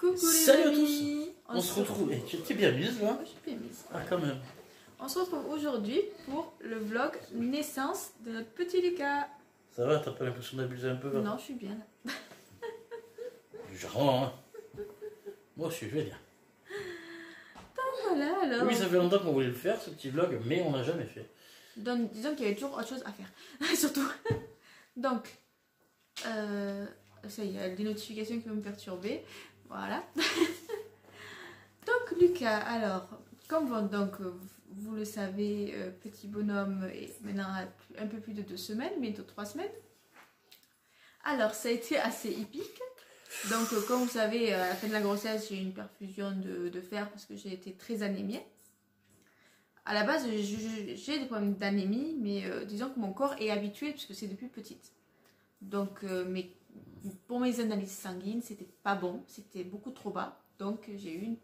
Coucou Salut à les tous. amis. On se retrouve. Tu es bien mise là? Je suis bien mise. Ah, quand même. On se retrouve aujourd'hui pour le vlog naissance de notre petit Lucas. Ça va, t'as pas l'impression d'abuser un peu là? Non, je suis bien là. Genre, hein. Moi aussi, je vais bien. Voilà alors. Oui, ça fait longtemps qu'on voulait le faire, ce petit vlog, mais on l'a jamais fait. Donc, disons qu'il y avait toujours autre chose à faire. Surtout. Donc, ça y est, il y a des notifications qui vont me perturber. Voilà. Donc, Lucas, alors, comme vous le savez, petit bonhomme est maintenant à un peu plus de 2 semaines, bientôt 3 semaines. Alors, ça a été assez épique. Donc, comme vous savez, à la fin de la grossesse, j'ai eu une perfusion de fer parce que j'ai été très anémiée. À la base, j'ai des problèmes d'anémie, mais disons que mon corps est habitué puisque c'est depuis petite. Donc, pour mes analyses sanguines, c'était pas bon, c'était beaucoup trop bas. Donc, j'ai eu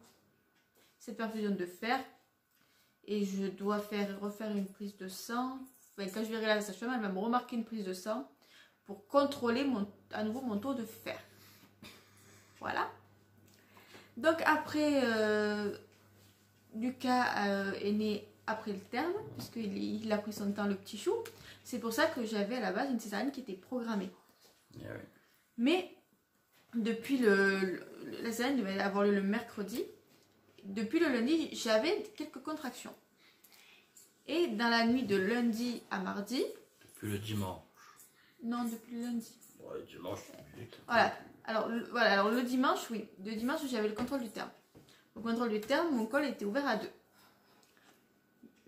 cette perfusion de fer et je dois refaire une prise de sang. Enfin, quand je verrai la sage-femme, elle va me remarquer une prise de sang pour contrôler à nouveau mon taux de fer. Voilà. Donc, après, Lucas est né après le terme, puisqu'il a pris son temps, le petit chou. C'est pour ça que j'avais à la base une césarienne qui était programmée. Yeah, oui. Mais depuis la césarienne devait avoir lieu le mercredi. Depuis le lundi, j'avais quelques contractions. Et dans la nuit de lundi à mardi... Depuis le dimanche. Non, depuis le lundi. Ouais, le dimanche, Voilà. Alors le dimanche, oui. Le dimanche, j'avais le contrôle du terme. Au contrôle du terme, mon col était ouvert à 2.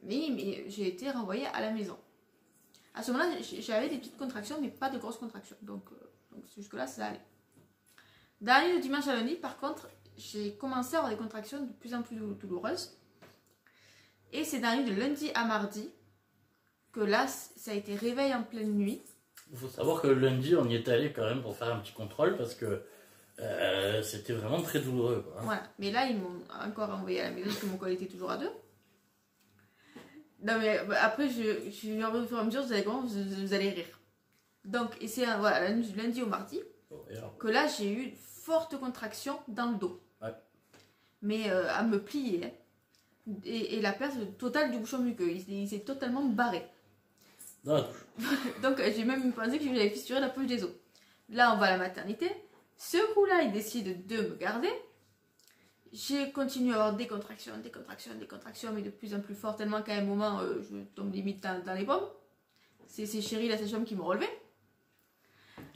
Mais j'ai été renvoyée à la maison. À ce moment-là, j'avais des petites contractions, mais pas de grosses contractions. Donc jusque-là, ça allait. Dans la nuit de dimanche à lundi, par contre, j'ai commencé à avoir des contractions de plus en plus douloureuses. Et c'est dans la nuit de lundi à mardi que là, ça a été réveil en pleine nuit. Il faut savoir que le lundi, on y est allé quand même pour faire un petit contrôle parce que c'était vraiment très douloureux, quoi. Voilà. Mais là, ils m'ont encore envoyé à la maison parce que mon col était toujours à 2. Non, mais après, je suis en fur et à mesure, vous allez voir, vous allez rire. Donc, et c'est voilà, la nuit du lundi au mardi que là, j'ai eu une forte contraction dans le dos. Ouais. Mais à me plier. Hein. Et la perte totale du bouchon muqueux. Il s'est totalement barré. Dans la douche. Donc, j'ai même pensé que j'avais fissuré la poche des os. Là, on va à la maternité. Ce coup-là, il décide de me garder. J'ai continué à avoir des contractions, mais de plus en plus fort, tellement qu'à un moment, je tombe limite dans les pommes. C'est Chérie, la sage-femme, qui me relevait.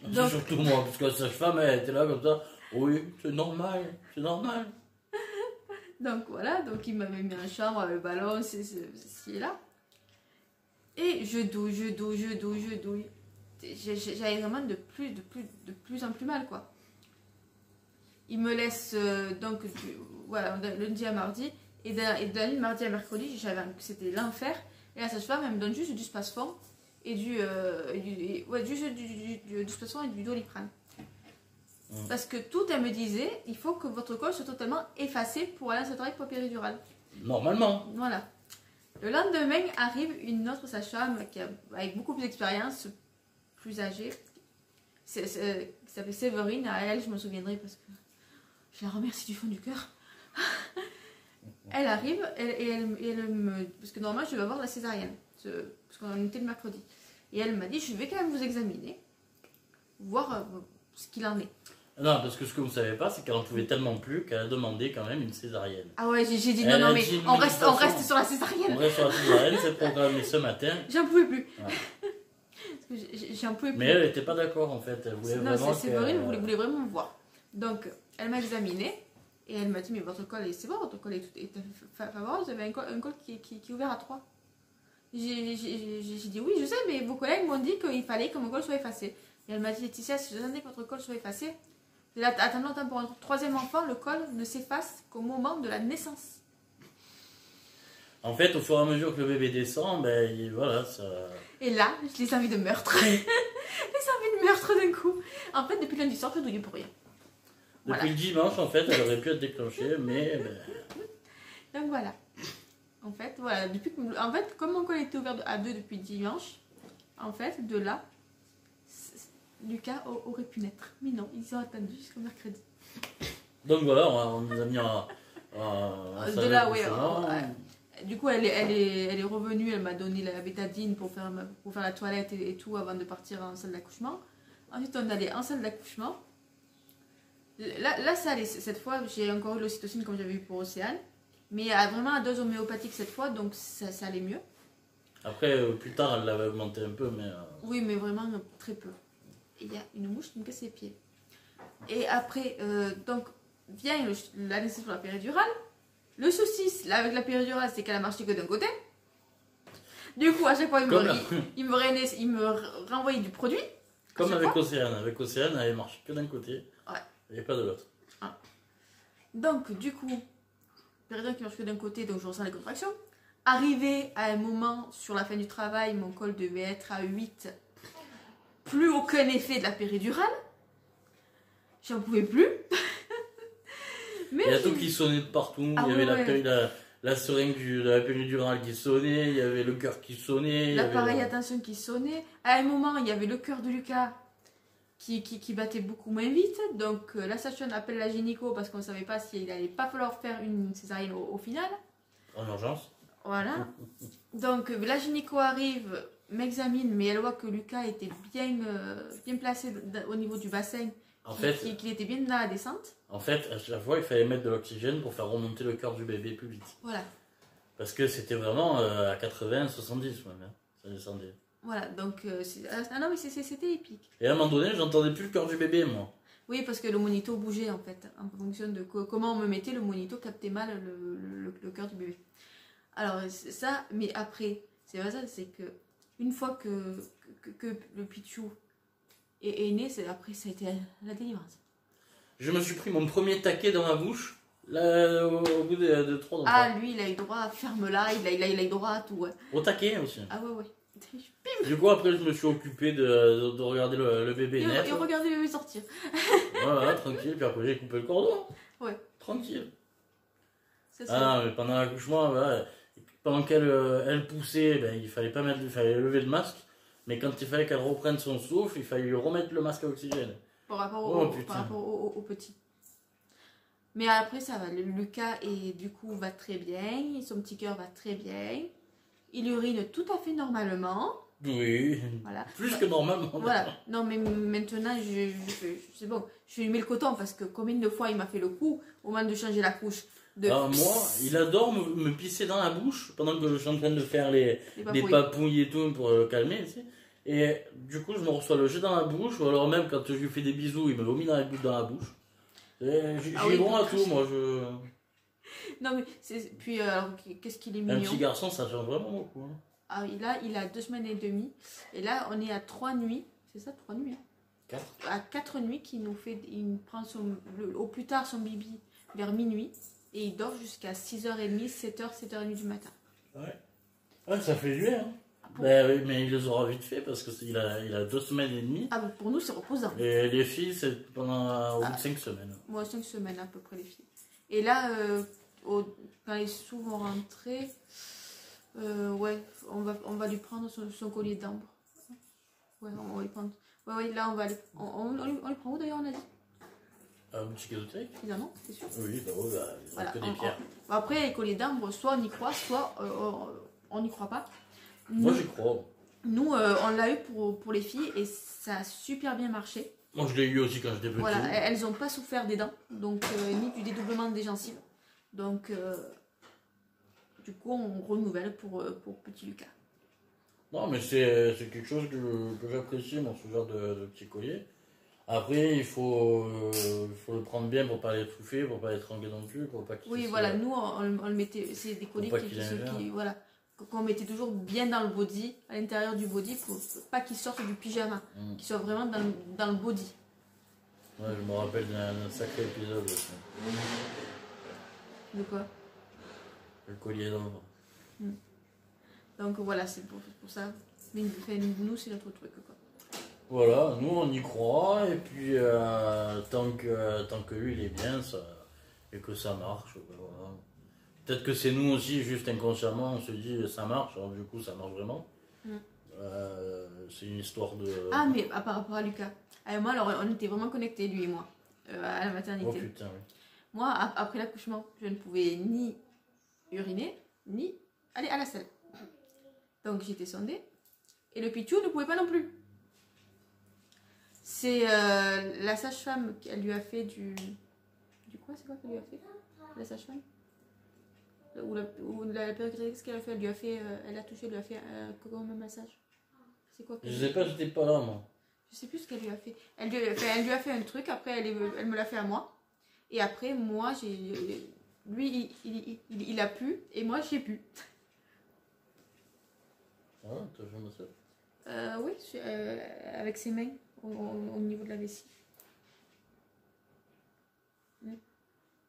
Donc... C'est surtout moi, parce que la sage-femme, elle était là comme ça. Oui, c'est normal, c'est normal. Donc voilà, donc il m'avait mis en chambre avec le ballon, c'est là. Et je douille. J'avais vraiment de plus en plus mal, quoi. Il me laisse voilà, lundi à mardi. Et de la nuit de mardi à mercredi, c'était l'enfer. Et la sage-femme, elle me donne juste du Spasfon et du Spasfon et du Doliprane. Parce que tout, elle me disait, il faut que votre col soit totalement effacé pour aller à cette oreille péridurale. Normalement. Voilà. Le lendemain arrive une autre sage-femme avec beaucoup plus d'expérience, plus âgée, qui s'appelle Séverine. À elle, je me souviendrai parce que je la remercie du fond du cœur. Elle arrive et elle me... Parce que normalement, je vais avoir la césarienne. Parce qu'on était le mercredi. Et elle m'a dit, je vais quand même vous examiner. Voir ce qu'il en est. Non, parce que ce que vous ne savez pas, c'est qu'elle n'en pouvait tellement plus qu'elle a demandé quand même une césarienne. Ah ouais, j'ai dit non, mais on reste sur la césarienne. On reste sur la césarienne, c'est programmé ce matin. J'en pouvais plus. Ouais. J'en pouvais plus. Mais elle n'était pas d'accord en fait. Elle voulait vraiment Séverine voulait vraiment me voir. Donc, elle m'a examinée et elle m'a dit, mais votre col, c'est bon, votre col est favorable, vous avez un col qui est ouvert à 3. J'ai dit, oui, je sais, mais vos collègues m'ont dit qu'il fallait que mon col soit effacé. Et elle m'a dit, Laetitia, si vous attendez que votre col soit effacé, attendez longtemps pour un 3e enfant, le col ne s'efface qu'au moment de la naissance. En fait, au fur et à mesure que le bébé descend, ben voilà, ça... Et là, j'ai les envies de meurtre. Les envies de meurtre d'un coup. En fait, depuis lundi soir, je douille pour rien. Depuis le dimanche, en fait, elle aurait pu être déclenchée, mais... Donc voilà. En fait, voilà. Comme mon col était ouvert à 2 depuis dimanche, en fait, de là, Lucas aurait pu naître. Mais non, ils ont attendu jusqu'au mercredi. Donc voilà, on nous a mis en De là, oui. d'accouchement. Du coup, elle est revenue, elle m'a donné la bétadine pour faire la toilette et tout avant de partir en salle d'accouchement. Ensuite, on est allé en salle d'accouchement. Là, ça allait. Cette fois, j'ai encore eu l'ocytocine comme j'avais eu pour Océane. Mais vraiment à dose homéopathique cette fois, donc ça allait mieux. Après, plus tard, elle l'avait augmenté un peu, mais... Oui, mais vraiment très peu. Et il y a une mouche qui me casse les pieds. Et après, donc, vient l'anesthésie pour la péridurale. Le souci là, avec la péridurale, c'est qu'elle a marché que d'un côté. Du coup, à chaque fois, il me renvoyait du produit. Comme avec Océane. Avec Océane, elle marche que d'un côté. Ouais. Et pas de l'autre. Ah. Donc, du coup, péridurale qui marche que d'un côté, donc je ressens les contractions. Arrivé à un moment, sur la fin du travail, mon col devait être à 8. Plus aucun effet de la péridurale. J'en pouvais plus. Mais il y a tout qui sonnait de partout. Il y avait la seringue de la péridurale qui sonnait, il y avait le cœur qui sonnait. L'appareil à tension qui sonnait. À un moment, il y avait le cœur de Lucas qui battait beaucoup moins vite. Donc la sage-femme appelle la gynéco parce qu'on ne savait pas s'il n'allait pas falloir faire une césarienne au final. En urgence. Voilà. Donc la gynéco arrive, m'examine, mais elle voit que Lucas était bien placé au niveau du bassin. En fait, qu'il était bien dans la descente. En fait, à chaque fois, il fallait mettre de l'oxygène pour faire remonter le cœur du bébé plus vite. Voilà. Parce que c'était vraiment à 80, 70 même, hein, ça descendait. Voilà, donc non mais c'était épique. Et à un moment donné, j'entendais plus le cœur du bébé, moi. Oui, parce que le monito bougeait en fait, en fonction de comment on me mettait, le monito captait mal le cœur du bébé. Alors ça, mais après, c'est pas ça, c'est que une fois que le Pichou est né, après ça a été la délivrance. Je me suis pris mon premier taquet dans ma bouche, là, au bout de 3 ans. Ah, lui, il a eu droit à ferme-là, il a eu droit à tout, ouais. Au taquet aussi. Ah ouais. Du coup, après, je me suis occupé de regarder le bébé naître. Et regarder le bébé sortir. Voilà, tranquille, puis après j'ai coupé le cordon. Ouais. Tranquille. Ça, non, mais pendant l'accouchement, voilà, pendant qu'elle poussait, ben, il fallait lever le masque. Mais quand il fallait qu'elle reprenne son souffle, il fallait lui remettre le masque à oxygène. Par rapport au petit. Mais après, ça va. Lucas du coup, va très bien. Son petit cœur va très bien. Il urine tout à fait normalement. Oui. Voilà. Plus que normalement. Voilà. Non, mais maintenant, c'est bon. Je lui mets le coton parce que combien de fois il m'a fait le coup au moment de changer la couche. Moi, il adore me pisser dans la bouche pendant que je suis en train de faire les papouilles et tout pour le calmer. Tu sais. Et du coup, je me reçois le jet dans la bouche, ou alors même quand je lui fais des bisous, il me vomit dans la bouche. J'ai bon à tout, moi. Non, mais puis, alors, qu'est-ce qu'il est mignon. Un petit garçon, ça change vraiment beaucoup. Hein. Ah, il a 2 semaines et demie. Et là, on est à 3 nuits. C'est ça, 3 nuits. Hein. 4. À 4 nuits qu'il nous fait. Il prend au plus tard son bibi vers minuit. Et il dort jusqu'à 6h30, 7h, 7h30 du matin. Ouais, ça fait du bien. Hein. Ben, mais il les aura vite fait parce qu'il a 2 semaines et demie. Ah, bon, pour nous, c'est reposant. Et les filles, c'est au bout de 5 semaines. Moi, 5 semaines à peu près, les filles. Et là, quand les sous vont rentrer, on va lui prendre son collier d'ambre. Ouais, on va lui prendre. Ouais, là, on va aller. On lui prend où d'ailleurs, on a dit? Un boutique ésotérique? Évidemment, c'est sûr. Oui, voilà, que des pierres. Après, les colliers d'ambre, soit on y croit, soit on n'y croit pas. Moi, j'y crois. Nous, on l'a eu pour les filles et ça a super bien marché. Moi, je l'ai eu aussi quand j'étais petit. Voilà, elles n'ont pas souffert des dents, donc ni du dédoublement des gencives. Donc, du coup, on renouvelle pour petit Lucas. Non, mais c'est quelque chose que j'apprécie, moi, ce genre de petit collier. Après, il faut le prendre bien pour pas l'étouffer, pour pas l'étrangler non plus, pour pas qu'il voilà, nous, on le mettait, c'est des colliers voilà, qu'on mettait toujours bien dans le body, à l'intérieur du body, pour pas qu'il sorte du pyjama, qu'il soit vraiment dans le body. Ouais, je me rappelle d'un sacré épisode aussi. De quoi? Le collier d'ombre. Donc voilà, c'est pour ça. Mais nous, c'est notre truc, quoi. Voilà, nous on y croit, et puis tant que lui il est bien, et que ça marche, voilà. Peut-être que c'est nous aussi, juste inconsciemment, on se dit ça marche, alors du coup ça marche vraiment. C'est une histoire de... Ah, mais par rapport à Lucas. Moi, alors, on était vraiment connectés, lui et moi, à la maternité. Oh putain, oui. Moi, après l'accouchement, je ne pouvais ni uriner, ni aller à la selle. Donc j'étais sondée. Et le pichou ne pouvait pas non plus. C'est la sage-femme qui lui a fait du... Du quoi, c'est quoi qu'elle lui a fait? La sage-femme? Ou la péricultrice qu'elle a fait, elle a touché, elle lui a fait comme un massage. C'est quoi? Je sais pas, j'étais pas là, moi. Je sais plus ce qu'elle lui a fait. Elle lui a fait un truc, après elle me l'a fait à moi. Et après, moi, lui, il a pu, et moi, j'ai pu. Ah, t'as fait un massage? Oui, avec ses mains, au niveau de la vessie.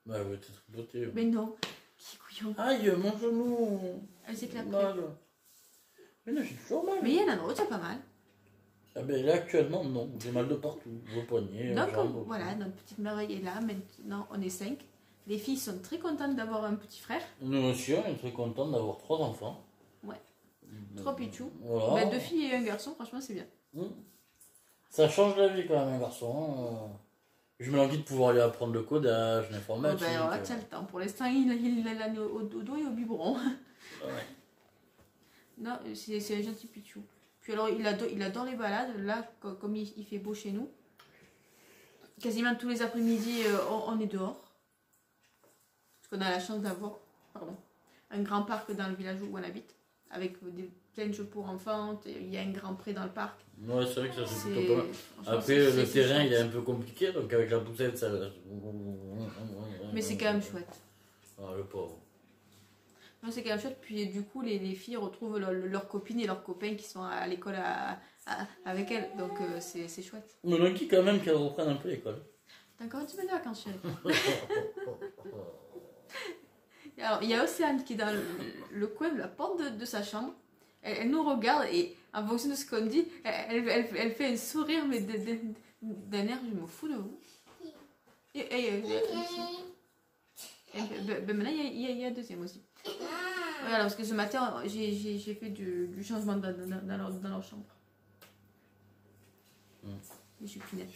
Bah ouais, t'es tripoté. Mais non, qui couillon. Aïe, mon genou. Elle s'éclate. Mal. Mais non, j'ai toujours mal. Mais il y en a d'autres, c'est pas mal. Ah ben là, actuellement, non. J'ai mal de partout. Au poignet, Donc, aux jambes. voilà, notre petite merveille est là. Maintenant, on est 5. Les filles sont très contentes d'avoir un petit frère. Nous aussi, on est très contents d'avoir 3 enfants. Ouais. 3 pichous. Voilà. 2 filles et un garçon, franchement, c'est bien. Ça change la vie quand même, un garçon. Je me languis de pouvoir aller apprendre le codage, l'informatique. Alors là, tiens le temps. Pour l'instant, il a au dos et au biberon. Ouais. Non, c'est un gentil pichou. Puis alors, il adore les balades. Là, comme il fait beau chez nous, quasiment tous les après-midi, on est dehors. Parce qu'on a la chance d'avoir un grand parc dans le village où on habite, avec plein de jeux pour enfants. Il y a un grand pré dans le parc. Ouais, c'est vrai que ça c'est plutôt pas mal. Après, le terrain, il est un peu compliqué, donc avec la poussette, ça... Mais c'est quand même chouette. Ah, le pauvre. Non, c'est quand même chouette. Puis du coup, les filles retrouvent leurs copines et leurs copains qui sont à l'école avec elles. Donc c'est chouette. Mais on qui quand même qu'elles reprennent un peu l'école. T'as encore un petit peu de vacances, chérie. Alors, il y a Océane qui est dans le coin de la porte de sa chambre. Elle nous regarde et en fonction de ce qu'on dit, elle fait un sourire, mais d'un air, je me fous de vous. Maintenant, il y a un deuxième aussi. Voilà, parce que ce matin, j'ai fait du changement dans leur chambre. Je suis pinette.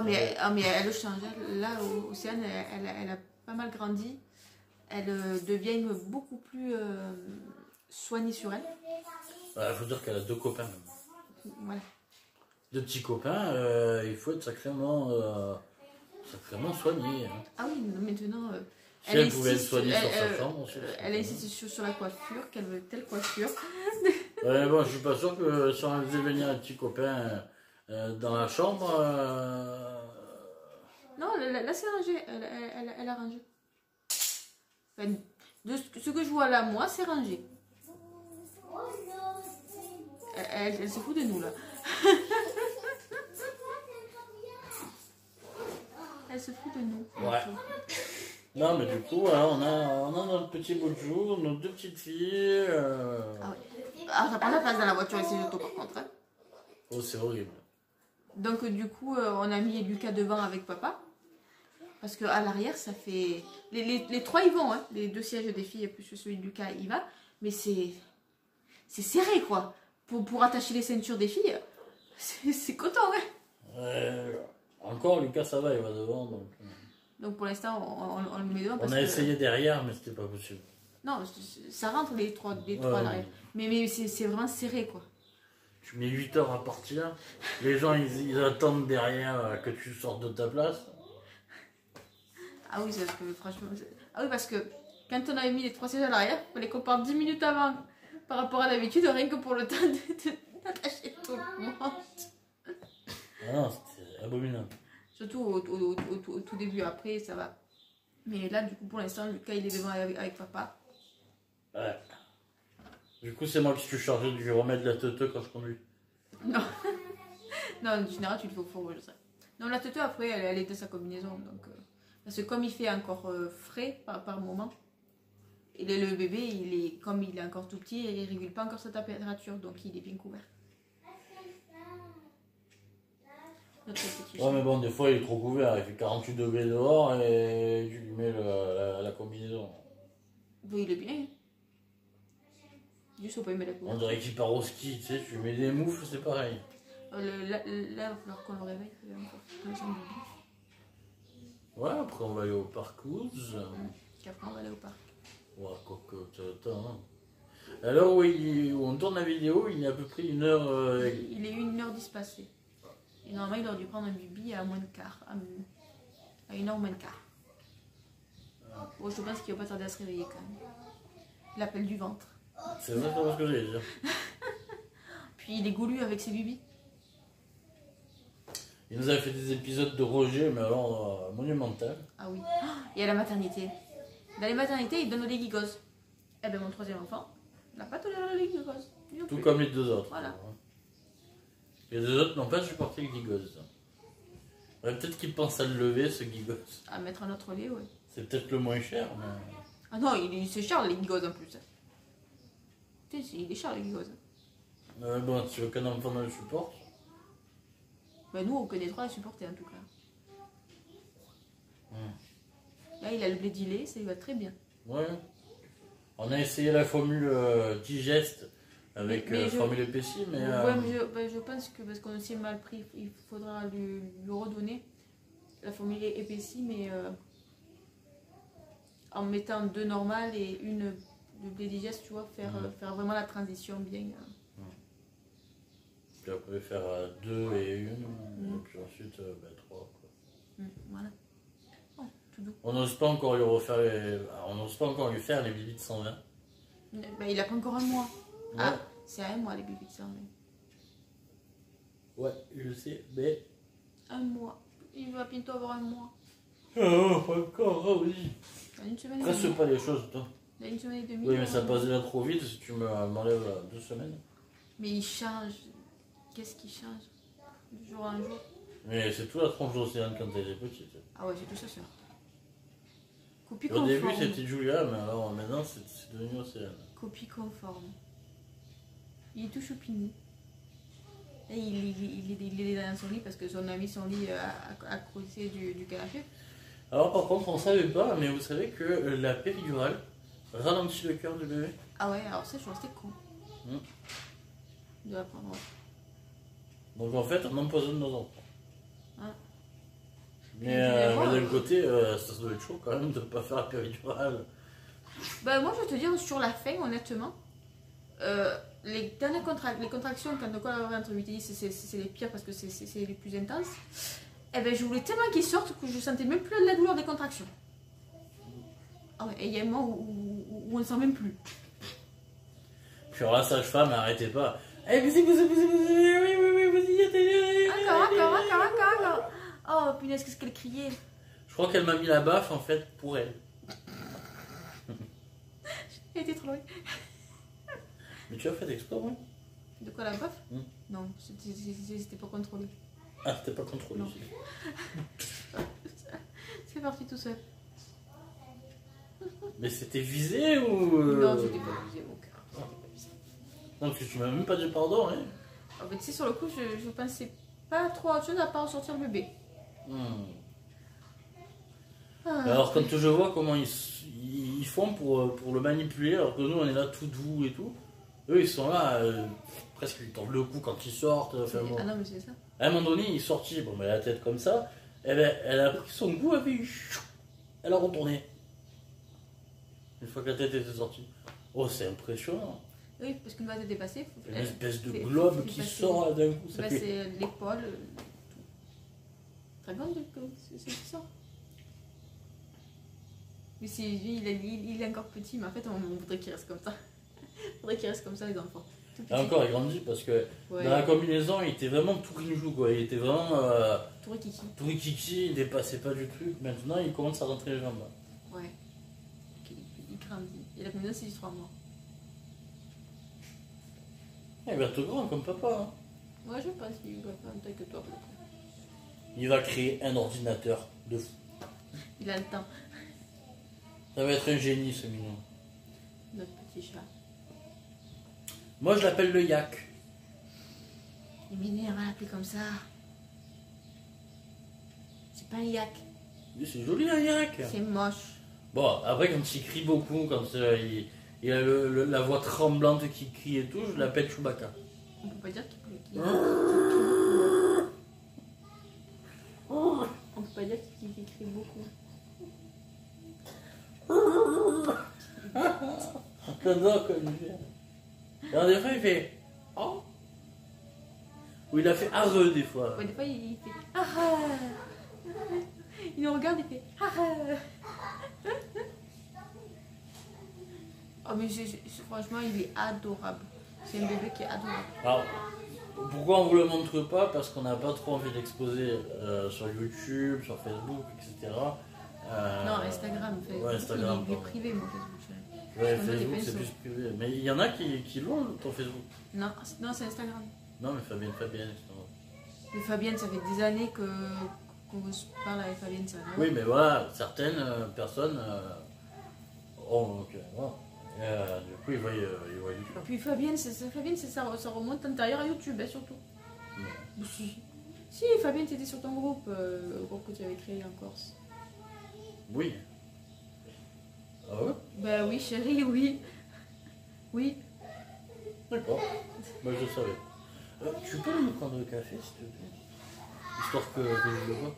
Mais elle change. Là, Océane, elle a pas mal grandi. Elle devient beaucoup plus soignée sur elle. Il faut dire qu'elle a 2 copains. Voilà. 2 petits copains, il faut être sacrément soigné. Hein. Ah oui, maintenant... Si elle pouvait être soignée sur sa chambre. Elle insiste sur la coiffure, qu'elle veut telle coiffure. Ouais, bon, je suis pas sûr que si on faisait venir un petit copain dans la chambre... Non, là c'est rangé, elle a rangé. Enfin, de ce que je vois là, moi, c'est rangé. Elle se fout de nous, là. Elle se fout de nous. Ouais. Non, mais du coup, hein, on a notre petit bout de jour, nos 2 petites filles. Ah ouais. Alors, ça prend la place dans la voiture avec ses autos, par contre. Hein. Oh, c'est horrible. Donc, du coup, on a mis Lucas devant avec papa. Parce qu'à l'arrière, ça fait... Les 3, ils vont, hein. Les 2 sièges des filles, plus celui de Lucas, il va. Mais c'est serré, quoi. Pour attacher les ceintures des filles, c'est coton, hein. Encore, Lucas, ça va, il va devant. Donc pour l'instant, on le met devant. On a essayé derrière, mais c'était pas possible. Non, ça rentre les trois à l'arrière. Mais c'est vraiment serré, quoi. Tu mets 8 heures à partir. Les gens, ils attendent derrière que tu sortes de ta place. Ah oui, parce que franchement... Ah oui, parce que quand on avait mis les 3 sièges à l'arrière, il fallait qu'on parte 10 minutes avant par rapport à d'habitude, rien que pour le temps d'attacher tout le monde. Ah non, c'était abominable. Surtout au tout début, après, ça va. Mais là, du coup, pour l'instant, Lucas, il est devant avec papa. Ouais. Du coup, c'est moi qui suis chargé de lui remettre la teuteux quand je conduis. Non. Non, en général, tu le fais au four, je sais. Non, la teuteux, après, elle est de sa combinaison. Donc, parce que comme il fait encore frais par moment, et le bébé, comme il est encore tout petit, il ne régule pas encore sa température. Donc, il est bien couvert. Ouais, mais bon, des fois il est trop couvert, il fait 48 degrés dehors et tu lui mets la combinaison. Oui, il est bien. Juste faut pas y mettre la couverte. On dirait qu'il part au ski, tu sais, tu lui mets des moufles, c'est pareil. Là, il va falloir qu'on le réveille. Ouais, après on va aller au parc Ouz. Puis après, on va aller au parc. Ouais, quoi que tu as le temps. Hein. Alors où on tourne la vidéo, il y a à peu près 1 heure. Il est 1h10 passée. Et normalement, il aurait dû prendre un bibi à moins de quart. À 1h moins de quart. Bon, je pense qu'il va pas tarder à se réveiller quand même. L'appel du ventre. C'est exactement ce que j'allais dire. Puis il est goulu avec ses bibis. Il nous avait fait des épisodes de Roger, mais alors monumental. Ah oui. Et à la maternité. Dans les maternités, ils donnent les gigos. Eh ben mon troisième enfant n'a pas toléré les gigos. Tout comme les 2 autres. Voilà. Les 2 autres n'ont pas supporté le gigos. Ouais, peut-être qu'ils pensent à le lever, ce gigos. À mettre un autre lait, ouais. C'est peut-être le moins cher, mais... Ah non, c'est cher les gigos en plus. Tu sais, il est cher les gigos. Bon, tu veux qu'un enfant ne le supporte? Ben nous, on connaît 3 à supporter en tout cas. Là, il a le blé dilé, ça lui va très bien. Ouais. On a essayé la formule digeste avec Mais formule épaissie, mais... Ouais, mais je pense que parce qu'on s'est mal pris, il faudra lui redonner la formule épaissie, mais en mettant 2 normales et une de blé digeste, tu vois, faire vraiment la transition bien. Puis après faire 2 et 1, et puis ensuite 3. Voilà. Oh, tout doux. On n'ose pas encore lui refaire on n'ose pas encore lui faire les bibis de 120. Ben, il a pas encore 1 mois. Ouais. Ah, c'est à 1 mois les bébés de 120. Ouais, je sais, mais... 1 mois. Il va bientôt avoir 1 mois. Oh, pas encore, oh oui. Dans une semaine et Presse demie. pas les choses, toi. Dans une semaine et demie. Oui, mais ça passe déjà trop vite si tu m'enlèves 2 semaines. Mais il change. Qu'est-ce qui change de jour en jour? Mais c'est tout la tronche d'Océane quand elle est petite. Ah ouais, j'ai tout ça sur. Copie Au début conforme. c'était Julia, mais alors maintenant c'est devenu Océane. Copie conforme. Il est tout choupinou. Et il est dans son lit parce que son ami son lit à côté du canapé. Alors par contre on savait pas, mais vous savez que la péridurale ralentit le cœur du bébé. Ah ouais, alors ça je trouve que c'était con. De l'apprendre. Donc en fait on empoisonne nos enfants. Ah. Mais d'un côté ça doit être chaud quand même de ne pas faire la péridurale. Bah moi je vais te dire sur la fin honnêtement. Les dernières les contractions quand on a entre 8 et 10 c'est les pires parce que c'est les plus intenses. Et ben je voulais tellement qu'ils sortent que je sentais même plus la douleur des contractions. Ah ouais, et il y a un moment où on ne sent même plus. Puis alors la sage-femme arrêtez pas. Eh oui, vas-y, Encore. Oh punaise, qu'est-ce qu'elle criait. Je crois qu'elle m'a mis la baffe en fait pour elle. Elle était trop loin. Mais tu as fait exprès, oui? De quoi la baffe? Non, c'était pas contrôlé. Ah, c'était pas contrôlé. Non. C'est parti tout seul. Mais c'était visé ou... Non, c'était pas visé au cœur. Non, parce que tu m'as même pas dit pardon, hein. En fait, tu sais, sur le coup, je pensais pas trop à autre chose à part sortir le bébé. Ah. Alors, quand je vois comment ils font pour le manipuler, alors que nous, on est là tout doux et tout, eux, ils sont là, presque ils tordent le cou quand ils sortent. Enfin, bon. Ah non, mais c'est ça. À un moment donné, il est sorti, bon, mais la tête comme ça, elle a pris son goût, elle a retourné. Une fois que la tête était sortie. Oh, c'est impressionnant. Oui, parce qu'une fois que t'es dépassé, Une espèce de globe qui sort là d'un coup. Ça fait... C'est l'épaule, tout. Très grande, c'est ça. Mais si lui, il est encore petit, mais en fait, on voudrait qu'il reste comme ça. Il faudrait qu'il reste comme ça, les enfants. Et encore, il grandit parce que dans la combinaison, il était vraiment tout rinjou, quoi. Il était vraiment tout rikiki. Tout rikiki, il dépassait pas du truc. Maintenant, il commence à rentrer les jambes. Ouais. Il grandit. Et la combinaison, c'est du 3 mois. Il va être grand comme papa. Hein. Ouais, je pense qu'il va faire un taille que toi. Il va créer un ordinateur de fou. Il a le temps. Ça va être un génie, ce mignon. Notre petit chat. Moi, je l'appelle le yak. Il m'énerve à l'appeler comme ça. C'est pas un yak. C'est joli, un yak. C'est moche. Bon, après, quand il crie beaucoup, quand il a la voix tremblante qui crie et tout, je l'appelle Chewbacca. On peut pas dire qu'il... On peut pas dire qui crie beaucoup. J'adore comme il fait. Alors des fois il fait oh. Ou il a fait areux des fois. Ouais, des fois il fait ah ah. Il nous regarde, il fait ah ah. Oh mais franchement il est adorable. C'est un bébé qui est adorable. Alors, pourquoi on vous le montre pas? Parce qu'on n'a pas trop envie d'exposer sur YouTube, sur Facebook, etc. Non, Instagram. Ouais, Instagram. Il est privé mon Facebook. Ouais, Facebook c'est plus privé. Mais il y en a qui l'ont ton Facebook. Non, c'est Instagram. Non, mais Fabienne. Mais Fabienne, ça fait des années qu'on se parle avec Fabienne. Ça, non? Oui, mais voilà, certaines personnes ont. Donc, voilà. Du coup, ils voient YouTube. Puis Fabienne, ça remonte intérieur à YouTube, hein, surtout. Ouais. Si, Fabienne, c'était sur ton groupe, que tu avais créé en Corse. Oui. Ah ouais? Bah oui, chérie, oui. Oui. D'accord. Bah, je savais. Tu peux me prendre le café, s'il te plaît? Histoire que je le vois.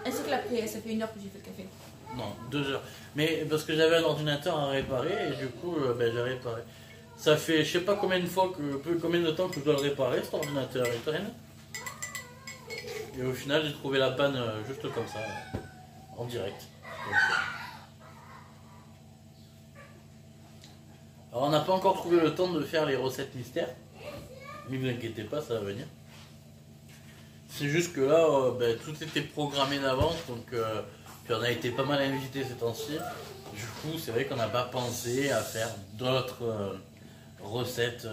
Ainsi que l'après, ça fait 1 heure que j'ai fait le café. Non, 2 heures. Mais parce que j'avais un ordinateur à réparer et du coup, j'ai réparé. Ça fait je sais pas combien de temps que je dois le réparer cet ordinateur, il traîne. Et au final, j'ai trouvé la panne juste comme ça, en direct. Donc, alors, on n'a pas encore trouvé le temps de faire les recettes mystères. Mais ne vous inquiétez pas, ça va venir. C'est juste que là, tout était programmé d'avance, donc puis on a été pas mal invités ces temps-ci. Du coup, c'est vrai qu'on n'a pas pensé à faire d'autres recettes.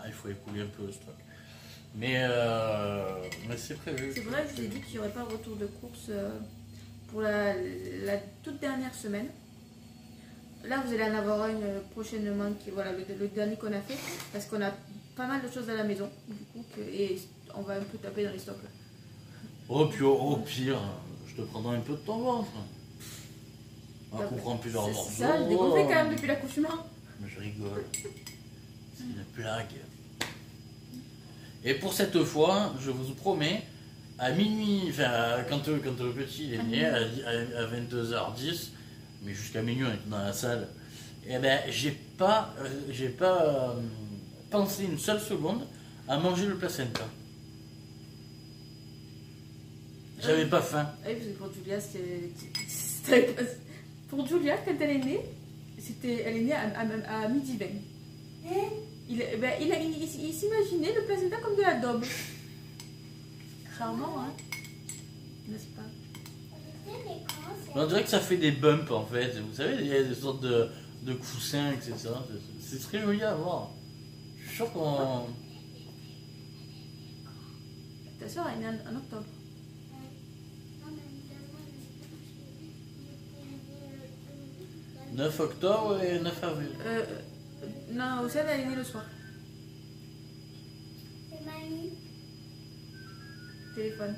Il faut écouler un peu le stock. Mais c'est prévu. C'est vrai, je vous ai dit qu'il n'y aurait pas de retour de course pour la toute dernière semaine. Là, vous allez en avoir une prochainement, qui voilà le dernier qu'on a fait, parce qu'on a pas mal de choses à la maison, du coup, et on va un peu taper dans les stocks. Là. Oh, puis au pire, je te prendrai un peu de ton ventre. On va comprendre plusieurs morceaux. C'est ça, je dégonflais quand même depuis l'accouchement. Mais je rigole. C'est une blague. Et pour cette fois, je vous promets, à minuit, enfin, quand le petit est né, à 22h10, mais jusqu'à minuit, on était dans la salle, et ben, j'ai pas pensé une seule seconde à manger le placenta. J'avais pas faim. Oui, parce que pour Julia, c'était... Pour Julia, quand elle est née, elle est née à midi 20. Il s'imaginait le placenta comme de la daube. Rarement, hein? N'est-ce pas? On dirait que ça fait des bumps en fait. Vous savez, il y a des sortes de coussins, etc. C'est très joli à voir. Je suis sûr qu'on... Ta soeur est née en octobre. « 9 octobre et 9 avril. Non, Océane, elle est née le soir. C'est mamie. Téléphone.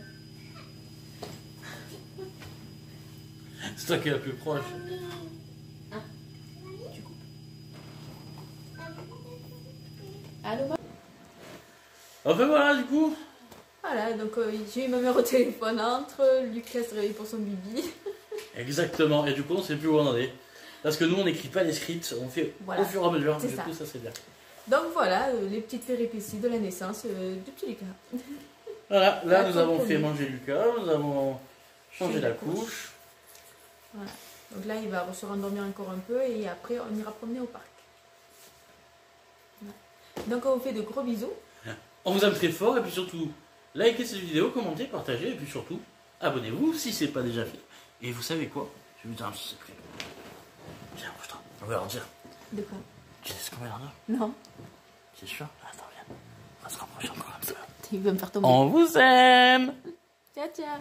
C'est toi qui es la plus proche. Ah, tu coupes. Allô, maman? Enfin voilà, du coup. Voilà, donc j'ai eu ma mère au téléphone entre, Lucas se réveille pour son bibi. Exactement, et du coup on sait plus où on en est. Parce que nous on n'écrit pas les scripts, on fait voilà. au fur et à mesure, Du coup ça c'est bien. Donc voilà, les petites péripéties de la naissance du petit Lucas. Voilà, là nous avons fait manger Lucas, nous avons changé la couche. Voilà. Donc là il va se rendormir encore un peu et après on ira promener au parc. Voilà. Donc on vous fait de gros bisous. On vous aime très fort et puis surtout, likez cette vidéo, commentez, partagez et puis surtout, abonnez-vous si c'est pas déjà fait. Et vous savez quoi? Je vais vous dire un petit secret. Viens, bouge-toi, on va leur dire. De quoi? Tu sais ce qu'on va leur dire? Non. C'est sûr? Attends, viens. On va se rapprocher encore un peu. Il va me faire tomber. On vous aime! Ciao, ciao.